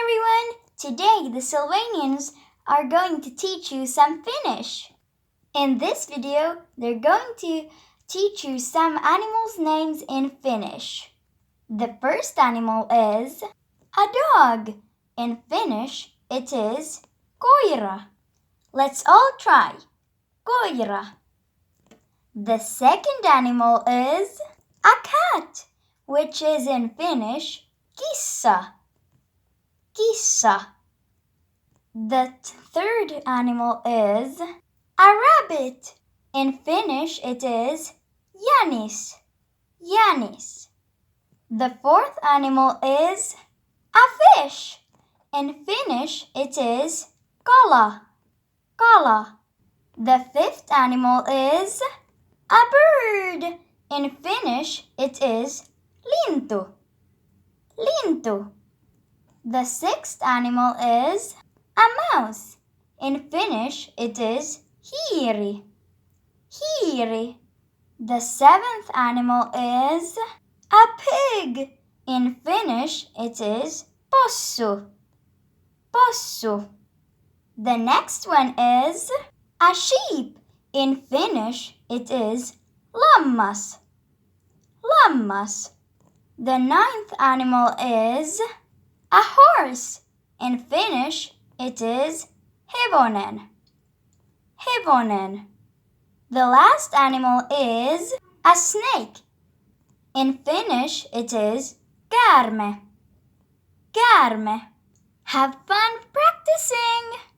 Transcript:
everyone! Today the Sylvanians are going to teach you some Finnish. In this video, they're going to teach you some animals' names in Finnish. The first animal is a dog. In Finnish, it is koira. Let's all try. Koira. The second animal is a cat, which is in Finnish kissa. Kissa. The third animal is a rabbit. In Finnish, it is jänis. Jänis. The fourth animal is a fish. In Finnish, it is kala. Kala. The fifth animal is a bird. In Finnish, it is lintu. Lintu. The sixth animal is a mouse. In Finnish, it is hiiri. Hiiri. The seventh animal is a pig. In Finnish, it is possu. Possu. The next one is a sheep. In Finnish, it is lammas. Lammas. The ninth animal is a horse. In Finnish, it is hevonen. Hevonen. The last animal is a snake. In Finnish, it is käärme. Käärme. Have fun practicing!